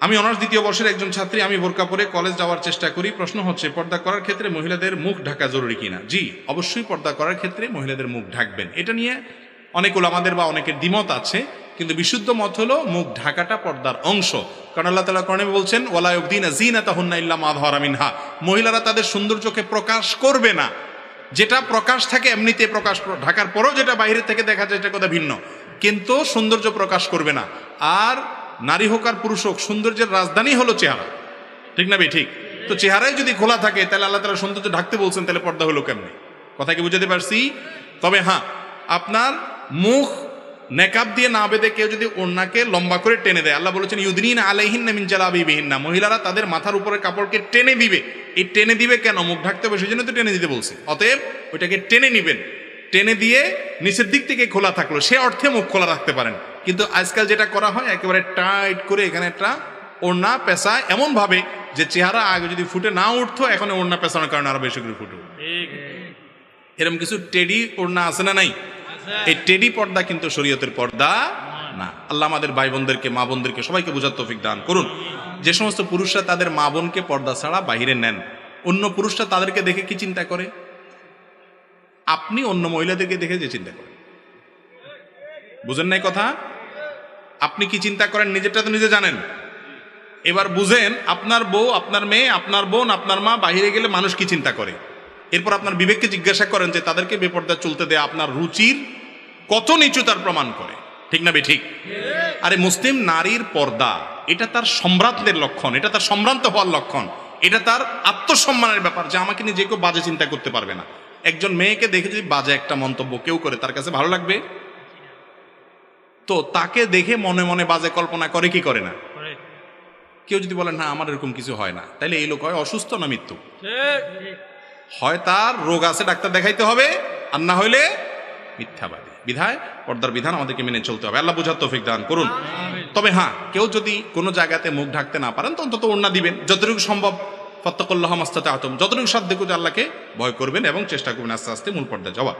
আমি অনার্স দ্বিতীয় বর্ষের একজন ছাত্রী, আমি বোরকা পরে কলেজ যাওয়ার চেষ্টা করি। প্রশ্ন হচ্ছে, পর্দা করার ক্ষেত্রে মহিলাদের মুখ ঢাকা জরুরি কিনা? জি, অবশ্যই পর্দা করার ক্ষেত্রে মহিলাদের মুখ ঢাকবেন। এটা নিয়ে অনেক ওলামাদের বা অনেকের দ্বিমত আছে, কিন্তু বিশুদ্ধ মত হলো মুখ ঢাকাটা পর্দার অংশ। কারণ আল্লাহ তাআলা কোরআনে বলছেন, ওয়ালা ইউবদিনা যিনাতাহুন্না ইল্লা মা যাহারা মিনহা, মহিলারা তাদের সৌন্দর্যকে প্রকাশ করবে না। যেটা প্রকাশ থাকে এমনিতে প্রকাশ, ঢাকার পরেও যেটা বাইরে থেকে দেখা যায় এটা কথা ভিন্ন, কিন্তু সৌন্দর্য প্রকাশ করবে না। আর নারী হোক আর পুরুষ হোক, সৌন্দর্যের রাজধানী হলো চেহারা, ঠিক না ভাই? ঠিক। তো চেহারাই যদি খোলা থাকে তাহলে আল্লাহ তাআলা সৌন্দর্য ঢাকতে বলছেন, তাহলে পর্দা হলো কেমনে? কথা কি বুঝাতে পারছি? তবে হ্যাঁ, আপনার মুখ নেকাব দিয়ে না বেঁধে কেউ যদি ওড়নাকে লম্বা করে টেনে দেয়, আল্লাহ বলেছেন ইউদনিনা আলাইহিন্না মিন জালাবিবিহিন্না, মহিলারা তাদের মাথার উপরে কাপড়কে টেনে দিবে। এই টেনে দিবে কেন? মুখ ঢাকতে হবে, সেই জন্য তো টেনে দিতে বলছে। অতএব ওইটাকে টেনে নিবেন, টেনে দিয়ে নিচের দিক থেকে খোলা থাকলো, সে অর্থে মুখ খোলা রাখতে পারেন। কিন্তু আজকাল যেটা করা হয়, একেবারে টাইট করে এখানে একটা ওড়না পেঁচায় এমন ভাবে যে চেহারা আগে যদি ফুটে না উঠতো, এখন ওড়না পেঁচানোর কারণে আরো বেশি করে ফুটে। এরকম কিছু টেডি ওড়না আছে না নাই? এই টেডি পর্দা কিন্তু শরীয়তের পর্দা না। আল্লাহ আমাদের ভাই বোনদেরকে, মা বোনদেরকে সবাইকে বোঝার তৌফিক দান করুন। যে সমস্ত পুরুষরা তাদের মা বোনকে পর্দা ছাড়া বাহিরে নেন, অন্য পুরুষরা তাদেরকে দেখে কি চিন্তা করে? আপনি অন্য মহিলাদেরকে দেখে যে চিন্তা করেন, বুঝেন নাই কথা? আপনি কি চিন্তা করেন নিজেরটা তো নিজে জানেন। এবার বুঝেন আপনার বউ, আপনার মেয়ে, আপনার বোন, আপনার মা বাহিরে গেলে মানুষ কি চিন্তা করে। এরপর আপনার বিবেককে জিজ্ঞাসা করেন যে তাদেরকে বেপর্দা চলতে দেয়া আপনার রুচির কত নিচু তার প্রমাণ করে, ঠিক না বে ঠিক? আরে মুসলিম নারীর পর্দা এটা তার সম্ভ্রান্তের লক্ষণ, এটা তার সম্ভ্রান্ত হওয়ার লক্ষণ, এটা তার আত্মসম্মানের ব্যাপার, যে আমাকে নিয়ে যে কেউ বাজে চিন্তা করতে পারবে না। একজন মেয়েকে দেখে যদি বাজে একটা মন্তব্য কেউ করে, তার কাছে ভালো লাগবে? তো তাকে দেখে মনে মনে বাজে কল্পনা করে কি করে না? কেউ যদি বলে না আমার এরকম কিছু হয় না, তাইলে এই লোক হয় অসুস্থ না মৃত্যু? হয় তার রোগ আছে, ডাক্তার দেখাইতে হবে, আর না হইলে মিথ্যাবাদী। বিধায় পর্দার বিধান আমাদেরকে মেনে চলতে হবে। আল্লাহ বুঝার তৌফিক দান করুন। তবে হ্যাঁ, কেউ যদি কোনো জায়গাতে মুখ ঢাকতে না পারেন, তো অন্তত ওড়না দিবেন যতটুকু সম্ভব। ফাত্তাকুল্লাহ মাস্তাতা'তুম, যতটুকু সাধ্য করে আল্লাহকে ভয় করবেন এবং চেষ্টা করবেন আস্তে আস্তে মূল পর্দায় যাওয়া।